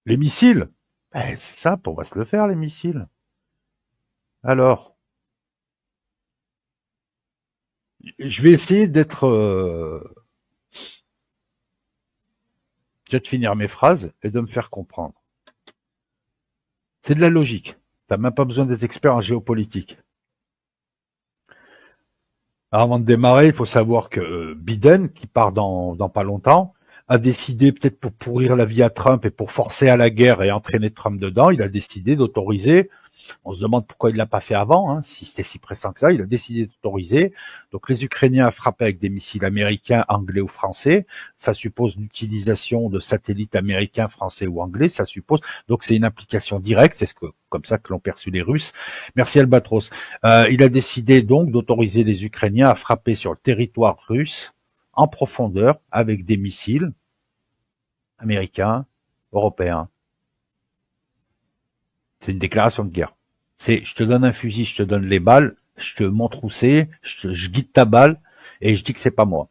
Les missiles? C'est simple, on va se le faire, les missiles. Alors, je vais essayer d'être... de finir mes phrases et de me faire comprendre. C'est de la logique. T'as même pas besoin d'être expert en géopolitique. Alors, avant de démarrer, il faut savoir que Biden, qui part dans pas longtemps, a décidé, peut-être pour pourrir la vie à Trump et pour forcer à la guerre et entraîner Trump dedans, il a décidé d'autoriser. On se demande pourquoi il l'a pas fait avant, hein, si c'était si pressant que ça. Il a décidé d'autoriser donc les Ukrainiens à frapper avec des missiles américains, anglais ou français. Ça suppose l'utilisation de satellites américains, français ou anglais. Ça suppose donc c'est une application directe. C'est comme ça que l'ont perçu les Russes. Merci Albatros. Il a décidé donc d'autoriser les Ukrainiens à frapper sur le territoire russe en profondeur avec des missiles américains, européens. C'est une déclaration de guerre. C'est, je te donne un fusil, je te donne les balles, je te montre où c'est, je guide ta balle, et je dis que c'est pas moi.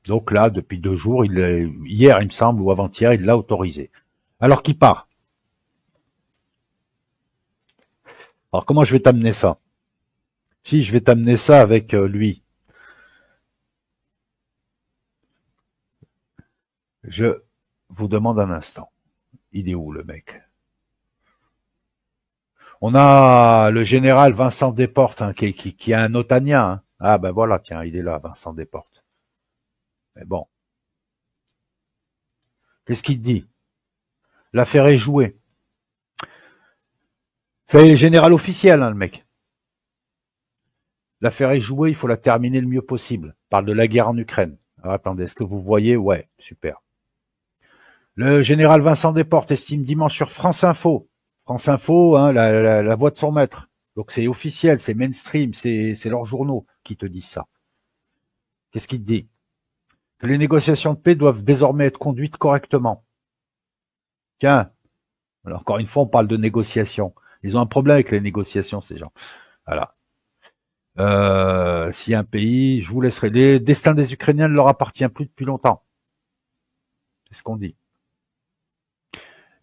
Donc là, depuis 2 jours, hier, il me semble, ou avant-hier, il l'a autorisé. Alors qui part? Alors comment je vais t'amener ça? Si, je vais t'amener ça avec lui. Je vous demande un instant. Il est où le mec? On a le général Vincent Desportes, hein, qui est un otanien. Hein. Ah ben voilà, tiens, il est là, Vincent Desportes. Mais bon, qu'est-ce qu'il dit? L'affaire est jouée. C'est général officiel, hein, le mec. L'affaire est jouée, il faut la terminer le mieux possible. Il parle de la guerre en Ukraine. Alors, attendez, est-ce que vous voyez? Ouais, super. Le général Vincent Desportes estime dimanche sur France Info. France Info, hein, la voix de son maître. Donc c'est officiel, c'est mainstream, c'est leurs journaux qui te disent ça. Qu'est-ce qu'il te dit? Que les négociations de paix doivent désormais être conduites correctement. Tiens, alors encore une fois, on parle de négociations. Ils ont un problème avec les négociations, ces gens. Voilà. Si un pays, je vous laisserai. Les destins des Ukrainiens ne leur appartient plus depuis longtemps. C'est ce qu'on dit.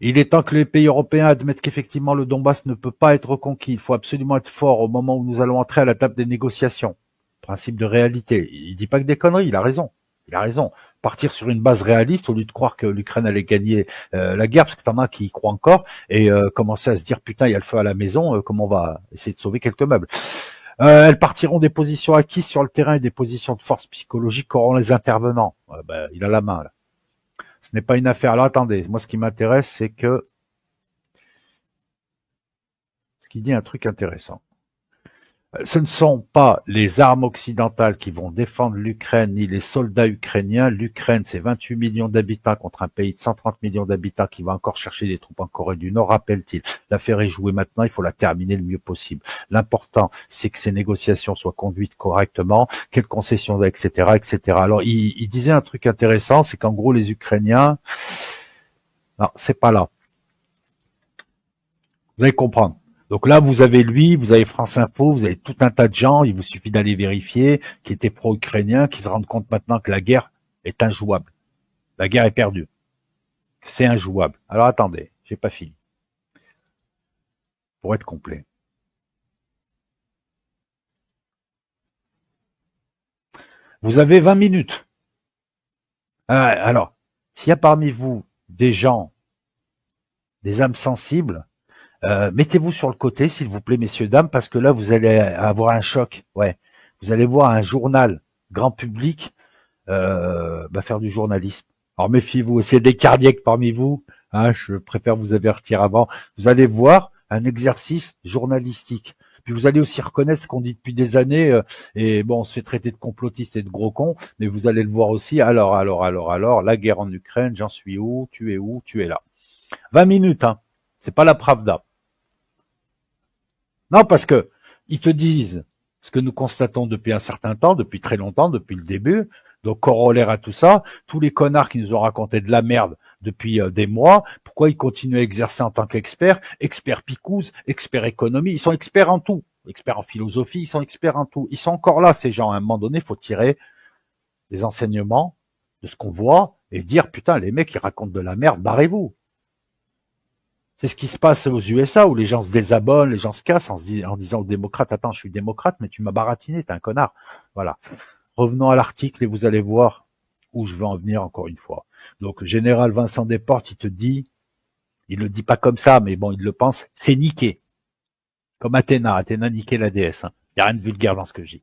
Il est temps que les pays européens admettent qu'effectivement le Donbass ne peut pas être reconquis. Il faut absolument être fort au moment où nous allons entrer à la table des négociations. Principe de réalité. Il dit pas que des conneries, il a raison. Il a raison. Partir sur une base réaliste au lieu de croire que l'Ukraine allait gagner la guerre, parce que t'en as qui y croient encore, et commencer à se dire putain, il y a le feu à la maison, comment on va essayer de sauver quelques meubles. Elles partiront des positions acquises sur le terrain et des positions de force psychologique qu'auront les intervenants. Il a la main là. Ce n'est pas une affaire. Alors attendez, moi ce qui m'intéresse, c'est que ce qui dit un truc intéressant. Ce ne sont pas les armes occidentales qui vont défendre l'Ukraine, ni les soldats ukrainiens. L'Ukraine, c'est 28 millions d'habitants contre un pays de 130 millions d'habitants qui va encore chercher des troupes en Corée du Nord, rappelle-t-il. L'affaire est jouée maintenant, il faut la terminer le mieux possible. L'important, c'est que ces négociations soient conduites correctement, quelles concessions, etc., etc. Alors, il disait un truc intéressant, c'est qu'en gros, les Ukrainiens, non, c'est pas là. Vous allez comprendre. Donc là, vous avez lui, vous avez France Info, vous avez tout un tas de gens, il vous suffit d'aller vérifier, qui étaient pro-ukrainiens, qui se rendent compte maintenant que la guerre est injouable. La guerre est perdue. C'est injouable. Alors attendez, j'ai pas fini. Pour être complet. Vous avez 20 minutes. Alors, s'il y a parmi vous des gens, des âmes sensibles, mettez-vous sur le côté, s'il vous plaît, messieurs, dames, parce que là, vous allez avoir un choc. Ouais. Vous allez voir un journal grand public faire du journalisme. Alors méfiez-vous, s'il y a des cardiaques parmi vous, hein, je préfère vous avertir avant. Vous allez voir un exercice journalistique. Puis vous allez aussi reconnaître ce qu'on dit depuis des années, et bon, on se fait traiter de complotiste et de gros con, mais vous allez le voir aussi. Alors, la guerre en Ukraine, j'en suis où? Tu es où? Tu es là. 20 minutes, hein. C'est pas la Pravda. Non, parce que ils te disent ce que nous constatons depuis un certain temps, depuis très longtemps, depuis le début. Donc, corollaire à tout ça, tous les connards qui nous ont raconté de la merde depuis des mois, pourquoi ils continuent à exercer en tant qu'experts, experts picouse, experts économie, ils sont experts en tout, experts en philosophie, ils sont experts en tout. Ils sont encore là, ces gens. À un moment donné, il faut tirer des enseignements de ce qu'on voit et dire, putain, les mecs, ils racontent de la merde, barrez-vous. C'est ce qui se passe aux USA où les gens se désabonnent, les gens se cassent en disant aux démocrates, attends, je suis démocrate, mais tu m'as baratiné, t'es un connard. Voilà. Revenons à l'article et vous allez voir où je veux en venir encore une fois. Donc, général Vincent Desportes, il te dit, il le dit pas comme ça, mais bon, il le pense, c'est niqué. Comme Athéna. Athéna niquait la déesse. Hein. Il n'y a rien de vulgaire dans ce que je dis.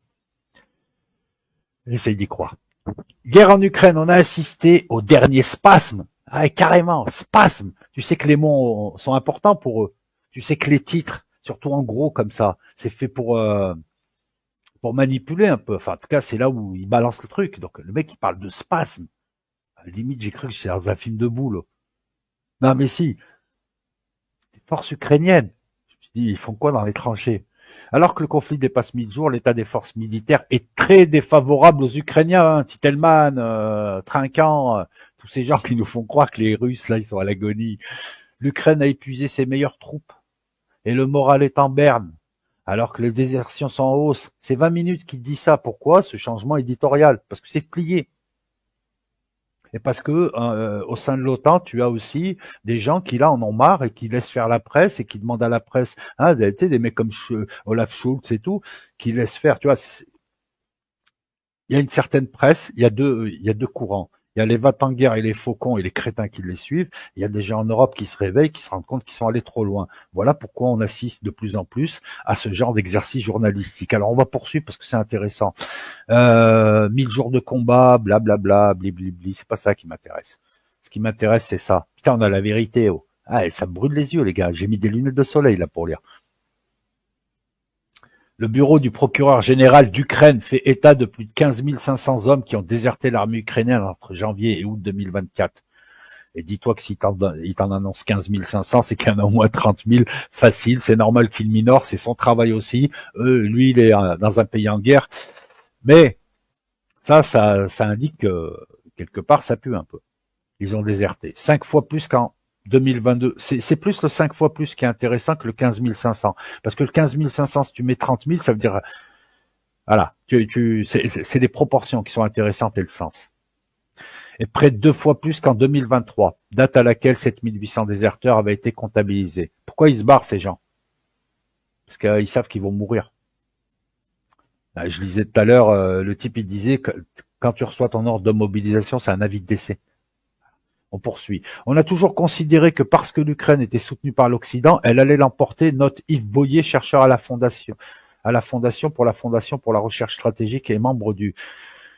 Essaye d'y croire. Guerre en Ukraine, on a assisté au dernier spasme. Ah, carrément, spasme. Tu sais que les mots sont importants pour eux. Tu sais que les titres, surtout en gros comme ça, c'est fait pour manipuler un peu. Enfin, en tout cas, c'est là où ils balancent le truc. Donc, le mec, il parle de spasme. À la limite, j'ai cru que j'étais dans un film de boule. Non, mais si. Les forces ukrainiennes. Je me suis dit, ils font quoi dans les tranchées? Alors que le conflit dépasse 1000 jours, l'état des forces militaires est très défavorable aux Ukrainiens. Hein. Titelman, Trinquant, tous ces gens qui nous font croire que les Russes, là, ils sont à l'agonie. L'Ukraine a épuisé ses meilleures troupes et le moral est en berne. Alors que les désertions sont en hausse. C'est 20 minutes qui dit ça. Pourquoi ce changement éditorial? Parce que c'est plié. Et parce que au sein de l'OTAN, tu as aussi des gens qui là en ont marre et qui laissent faire la presse et qui demandent à la presse, hein, tu sais, des mecs comme Olaf Schultz et tout, qui laissent faire. Tu vois, il y a une certaine presse, il y a deux courants. Il y a les va-t-en-guerre et les faucons et les crétins qui les suivent. Il y a des gens en Europe qui se réveillent, qui se rendent compte qu'ils sont allés trop loin. Voilà pourquoi on assiste de plus en plus à ce genre d'exercice journalistique. Alors on va poursuivre parce que c'est intéressant. 1000 jours de combat, blablabla, bliblibli, c'est pas ça qui m'intéresse. Ce qui m'intéresse, c'est ça. Putain, on a la vérité. Oh. Ah, et ça me brûle les yeux, les gars. J'ai mis des lunettes de soleil là pour lire. Le bureau du procureur général d'Ukraine fait état de plus de 15 500 hommes qui ont déserté l'armée ukrainienne entre janvier et août 2024. Et dis-toi que s'il t'en annonce 15 500, c'est qu'il y en a au moins 30 000 facile. C'est normal qu'il minore, c'est son travail aussi. Lui, il est dans un pays en guerre. Mais ça indique que quelque part, ça pue un peu. Ils ont déserté. 5 fois plus qu'en 2022. C'est plus le 5 fois plus qui est intéressant que le 15 500. Parce que le 15 500, si tu mets 30 000, ça veut dire, voilà, c'est les proportions qui sont intéressantes et le sens. Et près de 2 fois plus qu'en 2023, date à laquelle 7800 déserteurs avaient été comptabilisés. Pourquoi ils se barrent, ces gens? Parce qu'ils savent qu'ils vont mourir. Je lisais tout à l'heure, le type, il disait que quand tu reçois ton ordre de mobilisation, c'est un avis de décès. On poursuit. On a toujours considéré que parce que l'Ukraine était soutenue par l'Occident, elle allait l'emporter, note Yves Boyer, chercheur à la Fondation pour la recherche stratégique et membre du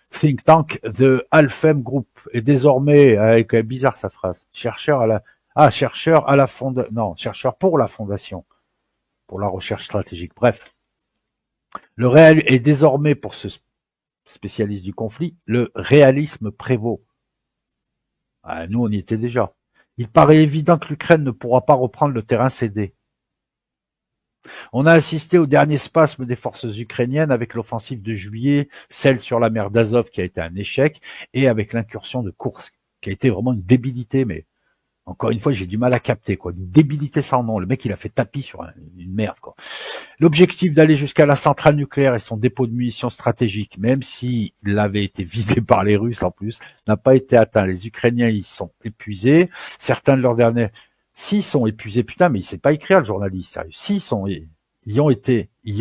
think tank The Alfem Group. Et désormais, avec bizarre sa phrase, chercheur pour la Fondation pour la recherche stratégique. Bref. Le réel est désormais, pour ce spécialiste du conflit, le réalisme prévaut. Ah, nous, on y était déjà. Il paraît évident que l'Ukraine ne pourra pas reprendre le terrain cédé. On a assisté au dernier spasme des forces ukrainiennes avec l'offensive de juillet, celle sur la mer d'Azov qui a été un échec, et avec l'incursion de Koursk, qui a été vraiment une débilité, mais encore une fois, j'ai du mal à capter, quoi. Une débilité sans nom. Le mec, il a fait tapis sur une merde, quoi. L'objectif d'aller jusqu'à la centrale nucléaire et son dépôt de munitions stratégiques, même s'il avait été visé par les Russes en plus, n'a pas été atteint. Les Ukrainiens, ils sont épuisés. Certains de leurs derniers, s'ils sont épuisés, putain, mais il sait pas écrire, le journaliste, sérieux. Ils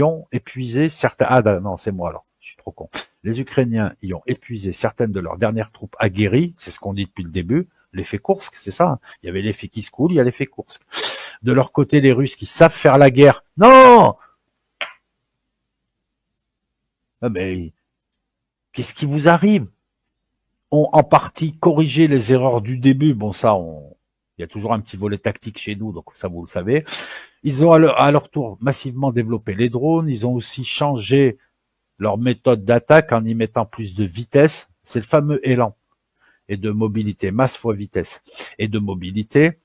ont épuisé certains, non, c'est moi, alors. Je suis trop con. Les Ukrainiens y ont épuisé certaines de leurs dernières troupes aguerries. C'est ce qu'on dit depuis le début. L'effet Koursk, c'est ça. Il y avait l'effet qui se coule, il y a l'effet Koursk. De leur côté, les Russes qui savent faire la guerre. Non! Ah, mais qu'est-ce qui vous arrive? Ont en partie corrigé les erreurs du début. Bon, ça, il y a toujours un petit volet tactique chez nous, donc ça, vous le savez. Ils ont à leur tour massivement développé les drones. Ils ont aussi changé leur méthode d'attaque en y mettant plus de vitesse. C'est le fameux élan et de mobilité, masse fois vitesse et de mobilité,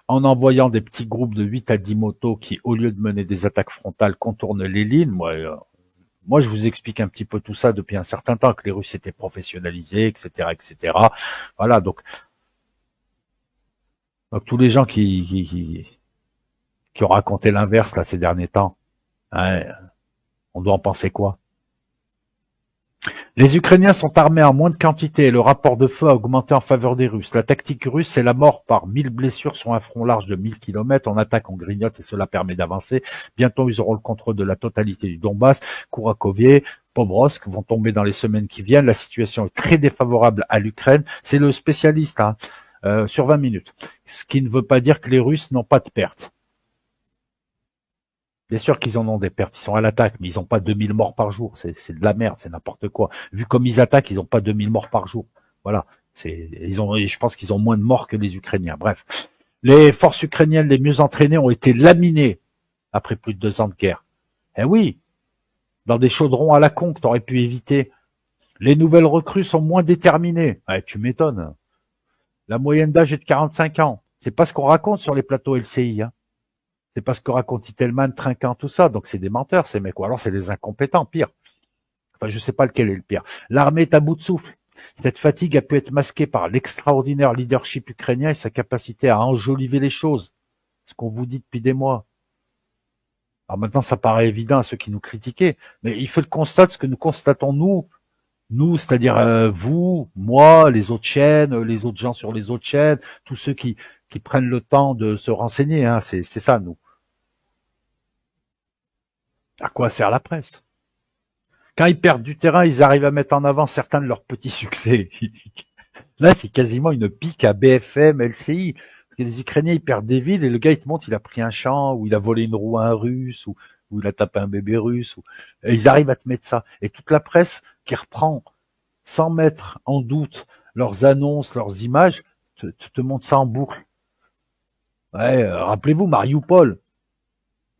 en envoyant des petits groupes de 8 à 10 motos qui, au lieu de mener des attaques frontales, contournent les lignes. Moi, je vous explique un petit peu tout ça depuis un certain temps, que les Russes étaient professionnalisés, etc., etc. Voilà, donc tous les gens qui ont raconté l'inverse là ces derniers temps, hein, on doit en penser quoi? Les Ukrainiens sont armés en moins de quantité et le rapport de feu a augmenté en faveur des Russes. La tactique russe, c'est la mort par 1000 blessures sur un front large de 1000 kilomètres. On attaque, on grignote et cela permet d'avancer. Bientôt, ils auront le contrôle de la totalité du Donbass. Kourakovier, Pobrovsk vont tomber dans les semaines qui viennent. La situation est très défavorable à l'Ukraine. C'est le spécialiste sur 20 minutes. Ce qui ne veut pas dire que les Russes n'ont pas de pertes. Bien sûr qu'ils en ont des pertes, ils sont à l'attaque, mais ils n'ont pas 2000 morts par jour, c'est de la merde, c'est n'importe quoi. Vu comme ils attaquent, ils n'ont pas 2000 morts par jour. Voilà, je pense qu'ils ont moins de morts que les Ukrainiens. Bref, les forces ukrainiennes les mieux entraînées ont été laminées après plus de 2 ans de guerre. Eh oui, dans des chaudrons à la con que t'aurais pu éviter. Les nouvelles recrues sont moins déterminées. Ouais, tu m'étonnes. La moyenne d'âge est de 45 ans. C'est pas ce qu'on raconte sur les plateaux LCI, hein. C'est pas ce que raconte Titelman, Trinquant, tout ça. Donc c'est des menteurs, ces mecs. Ou alors c'est des incompétents, pire. Enfin, je sais pas lequel est le pire. L'armée est à bout de souffle. Cette fatigue a pu être masquée par l'extraordinaire leadership ukrainien et sa capacité à enjoliver les choses. Ce qu'on vous dit depuis des mois. Alors maintenant, ça paraît évident à ceux qui nous critiquaient. Mais il fait le constat de ce que nous constatons nous, c'est-à-dire vous, moi, les autres chaînes, les autres gens sur les autres chaînes, tous ceux qui prennent le temps de se renseigner, hein, c'est ça, nous. À quoi sert la presse? Quand ils perdent du terrain, ils arrivent à mettre en avant certains de leurs petits succès. Là, c'est quasiment une pique à BFM, LCI. Parce que les Ukrainiens, ils perdent des villes et le gars, il te montre, il a pris un champ, ou il a volé une roue à un Russe, ou il a tapé un bébé russe. Et ils arrivent à te mettre ça. Et toute la presse qui reprend, sans mettre en doute leurs annonces, leurs images, te montre ça en boucle. Ouais, rappelez-vous, Mariupol.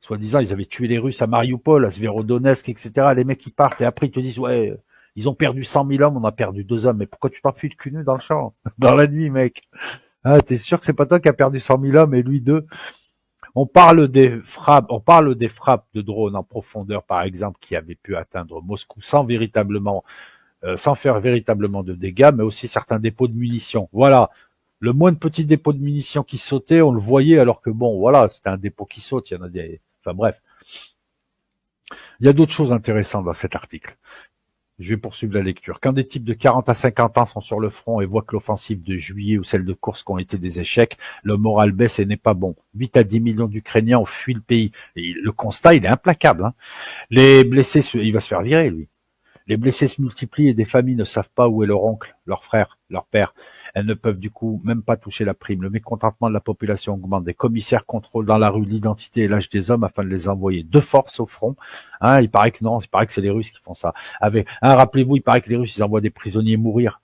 Soi-disant, ils avaient tué les Russes à Mariupol, à Sverodonetsk, etc. Les mecs, qui partent et après, ils te disent, ouais, ils ont perdu 100 000 hommes, on a perdu 2 hommes. Mais pourquoi tu t'enfuis le cul nu dans le champ? Dans la nuit, mec. Ah, t'es sûr que c'est pas toi qui a perdu 100 000 hommes et lui 2? On parle des frappes de drones en profondeur, par exemple, qui avaient pu atteindre Moscou sans faire véritablement de dégâts, mais aussi certains dépôts de munitions. Voilà. Le moins de petits dépôts de munitions qui sautaient, on le voyait, alors que bon, voilà, c'était un dépôt qui saute, il y en a des, enfin bref. Il y a d'autres choses intéressantes dans cet article. Je vais poursuivre la lecture. Quand des types de 40 à 50 ans sont sur le front et voient que l'offensive de juillet ou celle de Kursk ont été des échecs, le moral baisse et n'est pas bon. 8 à 10 millions d'Ukrainiens ont fui le pays. Et le constat, il est implacable, hein. Les blessés, il va se faire virer, lui. Les blessés se multiplient et des familles ne savent pas où est leur oncle, leur frère, leur père. Elles ne peuvent du coup même pas toucher la prime. Le mécontentement de la population augmente. Des commissaires contrôlent dans la rue l'identité et l'âge des hommes afin de les envoyer de force au front. Hein, il paraît que non, il paraît que c'est les Russes qui font ça. Rappelez-vous, il paraît que les Russes, ils envoient des prisonniers mourir.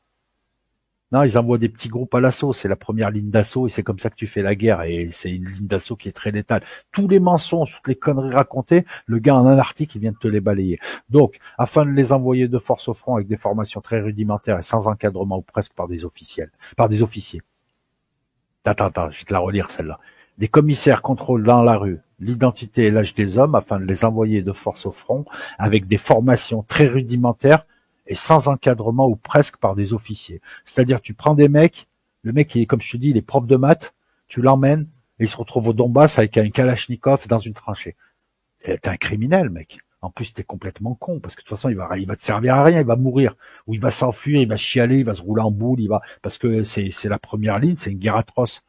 Non, ils envoient des petits groupes à l'assaut. C'est la première ligne d'assaut et c'est comme ça que tu fais la guerre. Et c'est une ligne d'assaut qui est très létale. Tous les mensonges, toutes les conneries racontées, le gars en un article, il vient de te les balayer. Donc, afin de les envoyer de force au front avec des formations très rudimentaires et sans encadrement ou presque par des officiers. Attends, je vais te la relire celle-là. Des commissaires contrôlent dans la rue l'identité et l'âge des hommes afin de les envoyer de force au front avec des formations très rudimentaires et sans encadrement ou presque par des officiers. C'est-à-dire, tu prends des mecs, le mec, il est, comme je te dis, il est prof de maths, tu l'emmènes, et il se retrouve au Donbass avec un Kalachnikov dans une tranchée. C'est un criminel, mec. En plus, t'es complètement con, parce que de toute façon, il va te servir à rien, il va mourir. Ou il va s'enfuir, il va chialer, il va se rouler en boule, parce que c'est la première ligne, c'est une guerre atroce.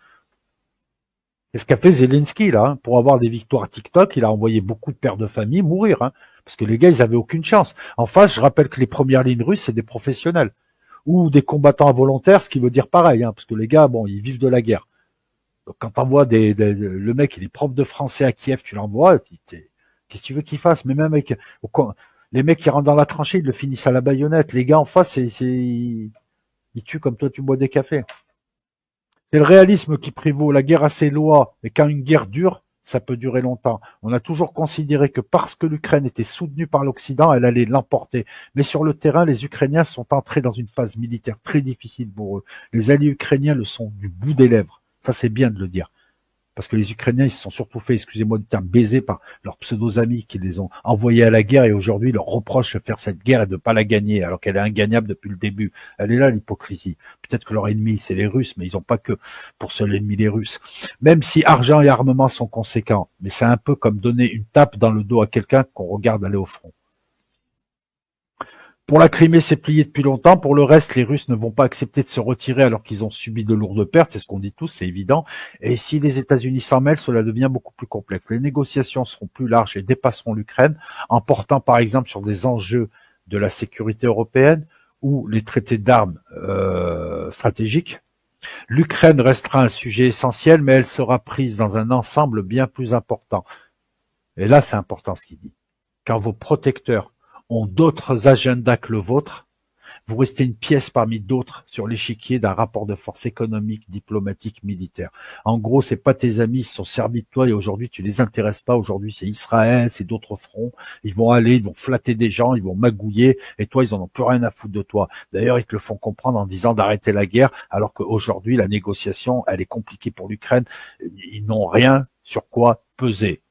C'est ce qu'a fait Zelensky, là, hein. Pour avoir des victoires TikTok, il a envoyé beaucoup de pères de famille mourir, hein. Parce que les gars, ils avaient aucune chance. En face, je rappelle que les premières lignes russes, c'est des professionnels. Ou des combattants involontaires, ce qui veut dire pareil, hein. Parce que les gars, bon, ils vivent de la guerre. Donc, quand t'envoies le mec, il est prof de français à Kiev, tu l'envoies, qu'est-ce que tu veux qu'il fasse? Mais même avec, les mecs qui rentrent dans la tranchée, ils le finissent à la baïonnette. Les gars en face, ils tuent comme toi, tu bois des cafés. C'est le réalisme qui prévaut. La guerre a ses lois, et quand une guerre dure, ça peut durer longtemps. On a toujours considéré que parce que l'Ukraine était soutenue par l'Occident, elle allait l'emporter. Mais sur le terrain, les Ukrainiens sont entrés dans une phase militaire très difficile pour eux. Les alliés ukrainiens le sont du bout des lèvres. Ça, c'est bien de le dire. Parce que les Ukrainiens, ils se sont surtout fait, excusez-moi du terme, baisés par leurs pseudo-amis qui les ont envoyés à la guerre et aujourd'hui leur reprochent de faire cette guerre et de pas la gagner alors qu'elle est ingagnable depuis le début. Elle est là, l'hypocrisie. Peut-être que leur ennemi, c'est les Russes, mais ils n'ont pas que pour seul ennemi les Russes. Même si argent et armement sont conséquents, mais c'est un peu comme donner une tape dans le dos à quelqu'un qu'on regarde aller au front. Pour la Crimée, c'est plié depuis longtemps. Pour le reste, les Russes ne vont pas accepter de se retirer alors qu'ils ont subi de lourdes pertes. C'est ce qu'on dit tous, c'est évident. Et si les États-Unis s'en mêlent, cela devient beaucoup plus complexe. Les négociations seront plus larges et dépasseront l'Ukraine, en portant par exemple sur des enjeux de la sécurité européenne ou les traités d'armes stratégiques. L'Ukraine restera un sujet essentiel, mais elle sera prise dans un ensemble bien plus important. Et là, c'est important ce qu'il dit. Quand vos protecteurs ont d'autres agendas que le vôtre, vous restez une pièce parmi d'autres sur l'échiquier d'un rapport de force économique, diplomatique, militaire. En gros, c'est pas tes amis, ils se sont servis de toi et aujourd'hui tu les intéresses pas. Aujourd'hui, c'est Israël, c'est d'autres fronts. Ils vont aller, ils vont flatter des gens, ils vont magouiller et toi, ils en ont plus rien à foutre de toi. D'ailleurs, ils te le font comprendre en disant d'arrêter la guerre alors qu'aujourd'hui, la négociation, elle est compliquée pour l'Ukraine. Ils n'ont rien sur quoi peser.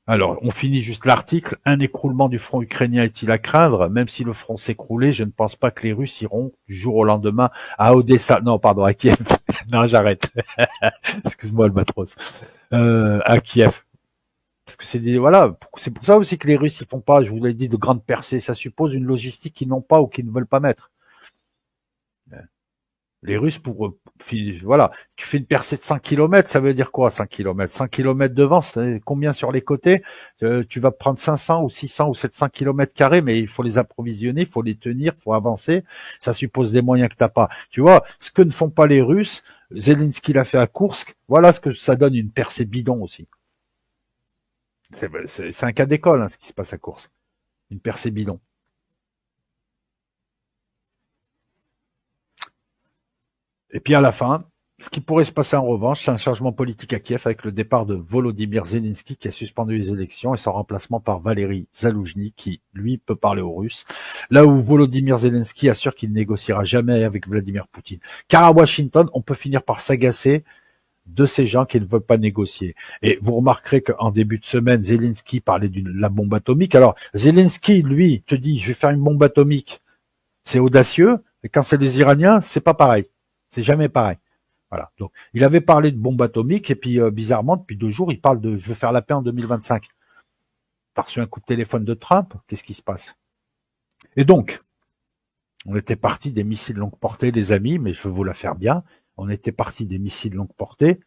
Alors, on finit juste l'article. Un écroulement du front ukrainien est-il à craindre? Même si le front s'écroulait, je ne pense pas que les Russes iront du jour au lendemain à Odessa. Non, pardon, à Kiev. Non, j'arrête. Excuse-moi, le matros. À Kiev. Parce que voilà, c'est pour ça aussi que les Russes, ils font pas, je vous l'ai dit, de grandes percées. Ça suppose une logistique qu'ils n'ont pas ou qu'ils ne veulent pas mettre. Les Russes, voilà, tu fais une percée de 100 kilomètres, ça veut dire quoi 100 kilomètres 100 kilomètres devant, c'est combien sur les côtés? Tu vas prendre 500 ou 600 ou 700 kilomètres carrés, mais il faut les approvisionner, il faut les tenir, il faut avancer. Ça suppose des moyens que t'as pas. Tu vois, ce que ne font pas les Russes, Zelensky l'a fait à Koursk, voilà ce que ça donne une percée bidon aussi. C'est un cas d'école, hein, ce qui se passe à Koursk. Une percée bidon. Et puis à la fin, ce qui pourrait se passer en revanche, c'est un changement politique à Kiev avec le départ de Volodymyr Zelensky qui a suspendu les élections et son remplacement par Valery Zaloujny qui, lui, peut parler aux Russes. Là où Volodymyr Zelensky assure qu'il ne négociera jamais avec Vladimir Poutine. Car à Washington, on peut finir par s'agacer de ces gens qui ne veulent pas négocier. Et vous remarquerez qu'en début de semaine, Zelensky parlait de la bombe atomique. Alors, Zelensky, lui, te dit, je vais faire une bombe atomique. C'est audacieux. Et quand c'est les Iraniens, c'est pas pareil. C'est jamais pareil. Voilà. Donc, il avait parlé de bombe atomique et puis, bizarrement, depuis 2 jours, il parle de je veux faire la paix en 2025. T'as reçu un coup de téléphone de Trump? Qu'est-ce qui se passe? Et donc, on était parti des missiles longue portée, les amis, mais je veux vous la faire bien. On était parti des missiles longue portée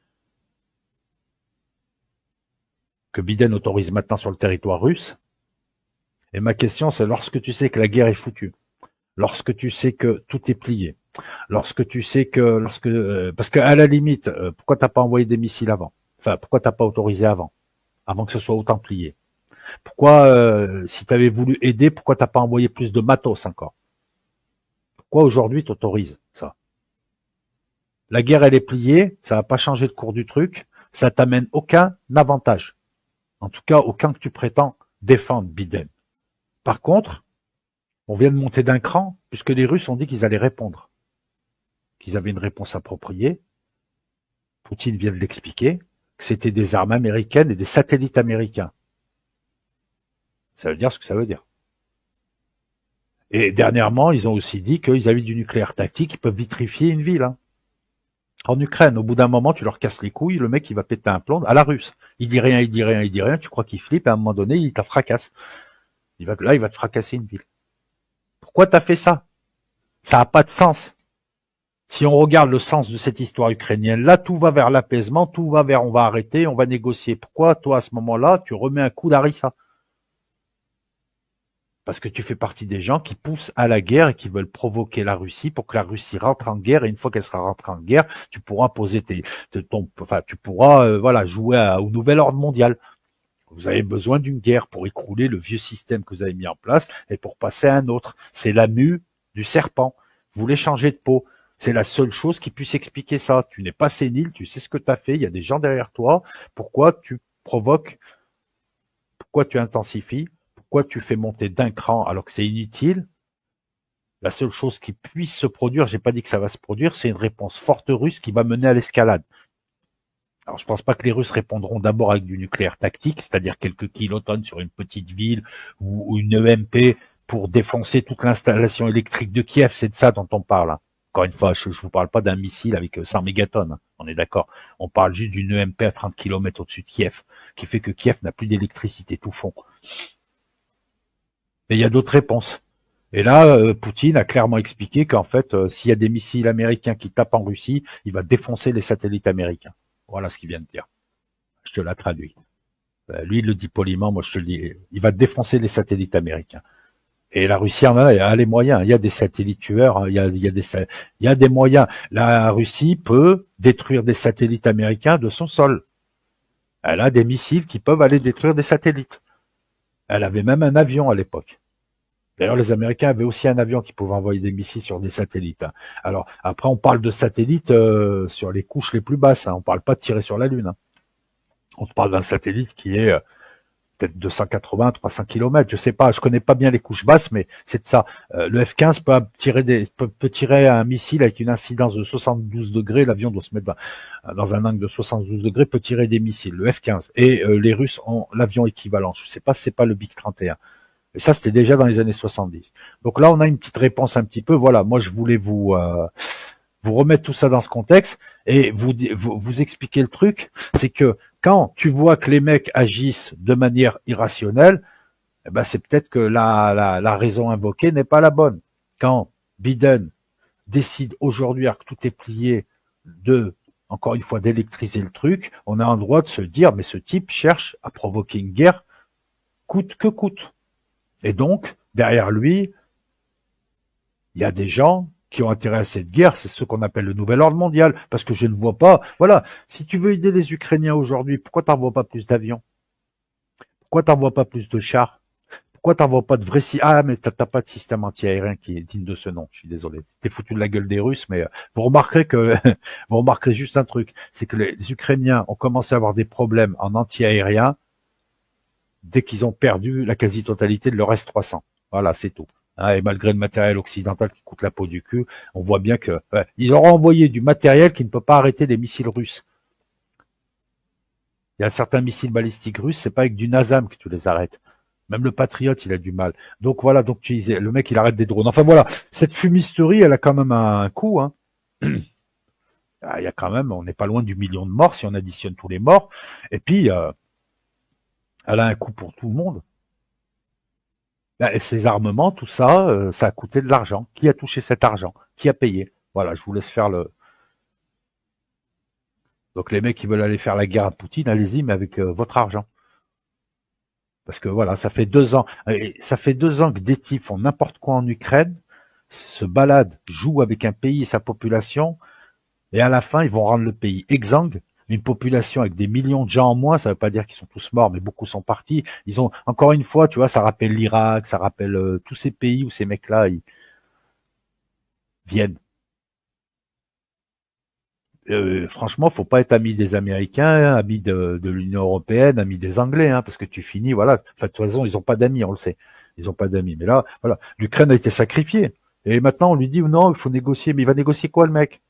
que Biden autorise maintenant sur le territoire russe. Et ma question, c'est lorsque tu sais que la guerre est foutue, lorsque tu sais que tout est plié, lorsque tu sais que parce qu'à la limite, pourquoi t'as pas envoyé des missiles avant? Enfin, pourquoi t'as pas autorisé avant que ce soit autant plié? Pourquoi, si t'avais voulu aider, pourquoi t'as pas envoyé plus de matos encore? Pourquoi aujourd'hui t'autorises ça? La guerre elle est pliée, ça va pas changer le cours du truc, ça t'amène aucun avantage. En tout cas, aucun que tu prétends défendre Biden. Par contre, on vient de monter d'un cran puisque les Russes ont dit qu'ils allaient répondre. Qu'ils avaient une réponse appropriée. Poutine vient de l'expliquer, que c'était des armes américaines et des satellites américains. Ça veut dire ce que ça veut dire. Et dernièrement, ils ont aussi dit qu'ils avaient du nucléaire tactique, ils peuvent vitrifier une ville. Hein. En Ukraine, au bout d'un moment, tu leur casses les couilles, le mec, il va péter un plomb à la russe. Il dit rien, il dit rien, il dit rien, tu crois qu'il flippe, et à un moment donné, il t'a fracasse. Il va te fracasser une ville. Pourquoi t'as fait ça? Ça n'a pas de sens. Si on regarde le sens de cette histoire ukrainienne, là, tout va vers l'apaisement, tout va vers on va arrêter, on va négocier. Pourquoi, toi, à ce moment-là, tu remets un coup d'harissa? Parce que tu fais partie des gens qui poussent à la guerre et qui veulent provoquer la Russie pour que la Russie rentre en guerre. Et une fois qu'elle sera rentrée en guerre, tu pourras poser tu pourras, jouer au nouvel ordre mondial. Vous avez besoin d'une guerre pour écrouler le vieux système que vous avez mis en place et pour passer à un autre. C'est la mue du serpent. Vous voulez changer de peau. C'est la seule chose qui puisse expliquer ça. Tu n'es pas sénile, tu sais ce que tu as fait, il y a des gens derrière toi. Pourquoi tu provoques? Pourquoi tu intensifies? Pourquoi tu fais monter d'un cran alors que c'est inutile? La seule chose qui puisse se produire, j'ai pas dit que ça va se produire, c'est une réponse forte russe qui va mener à l'escalade. Alors je pense pas que les Russes répondront d'abord avec du nucléaire tactique, c'est-à-dire quelques kilotonnes sur une petite ville ou une EMP pour défoncer toute l'installation électrique de Kiev, c'est de ça dont on parle. Hein. Encore une fois, je vous parle pas d'un missile avec 100 mégatonnes, hein. On est d'accord. On parle juste d'une EMP à 30 km au-dessus de Kiev, qui fait que Kiev n'a plus d'électricité tout fond. Et il y a d'autres réponses. Et là, Poutine a clairement expliqué qu'en fait, s'il y a des missiles américains qui tapent en Russie, il va défoncer les satellites américains. Voilà ce qu'il vient de dire. Je te la traduis. Lui, il le dit poliment, moi je te le dis. Il va défoncer les satellites américains. Et la Russie en a les moyens. Il y a des satellites tueurs, hein. Il y a des moyens. La Russie peut détruire des satellites américains de son sol. Elle a des missiles qui peuvent aller détruire des satellites. Elle avait même un avion à l'époque. D'ailleurs, les Américains avaient aussi un avion qui pouvait envoyer des missiles sur des satellites, hein. Alors, après, on parle de satellites sur les couches les plus basses, hein. On parle pas de tirer sur la Lune, hein. On parle d'un satellite qui est peut-être 280, 300 km, je sais pas, je connais pas bien les couches basses, mais c'est de ça. Le F-15 peut tirer un missile avec une incidence de 72 degrés, l'avion doit se mettre dans un angle de 72 degrés, peut tirer des missiles, le F-15. Et les Russes ont l'avion équivalent. Je sais pas si c'est pas le MiG-31. Et ça, c'était déjà dans les années 70. Donc là, on a une petite réponse un petit peu. Voilà, moi, je voulais vous remettre tout ça dans ce contexte et vous expliquer le truc. C'est que quand tu vois que les mecs agissent de manière irrationnelle, eh ben, c'est peut-être que la raison invoquée n'est pas la bonne. Quand Biden décide aujourd'hui, alors que tout est plié, encore une fois, d'électriser le truc, on a un droit de se dire, mais ce type cherche à provoquer une guerre coûte que coûte. Et donc, derrière lui, il y a des gens qui ont intérêt à cette guerre, c'est ce qu'on appelle le nouvel ordre mondial, parce que je ne vois pas, voilà, si tu veux aider les Ukrainiens aujourd'hui, pourquoi t'envoies pas plus d'avions? Pourquoi t'envoies pas plus de chars? Pourquoi t'envoies pas de vrais mais t'as pas de système anti-aérien qui est digne de ce nom, je suis désolé. T'es foutu de la gueule des Russes, mais vous remarquerez que, vous remarquerez juste un truc, c'est que les Ukrainiens ont commencé à avoir des problèmes en anti-aérien dès qu'ils ont perdu la quasi-totalité de leur S-300. Voilà, c'est tout. Hein, et malgré le matériel occidental qui coûte la peau du cul, on voit bien que ils leur ont envoyé du matériel qui ne peut pas arrêter les missiles russes. Il y a certains missiles balistiques russes, c'est pas avec du NASAM que tu les arrêtes. Même le Patriot, il a du mal. Donc voilà, donc tu disais, le mec, il arrête des drones. Enfin voilà, cette fumisterie, elle a quand même un coût. Hein. Il y a quand même, on n'est pas loin du million de morts si on additionne tous les morts. Et puis, elle a un coût pour tout le monde. Et ces armements, tout ça, ça a coûté de l'argent. Qui a touché cet argent? Qui a payé? Voilà, je vous laisse faire le. Donc les mecs qui veulent aller faire la guerre à Poutine, allez-y, mais avec votre argent. Parce que voilà, ça fait 2 ans. Et ça fait 2 ans que des types font n'importe quoi en Ukraine, se baladent, jouent avec un pays et sa population, et à la fin, ils vont rendre le pays exsangue. Une population avec des millions de gens en moins, ça veut pas dire qu'ils sont tous morts, mais beaucoup sont partis. Ils ont, encore une fois, tu vois, ça rappelle l'Irak, ça rappelle tous ces pays où ces mecs-là, ils viennent. Franchement, faut pas être ami des Américains, hein, ami de l'Union européenne, ami des Anglais, hein, parce que tu finis, voilà. Enfin, de toute façon, ils ont pas d'amis, on le sait. Ils ont pas d'amis. Mais là, voilà, l'Ukraine a été sacrifiée. Et maintenant, on lui dit, non, il faut négocier. Mais il va négocier quoi, le mec?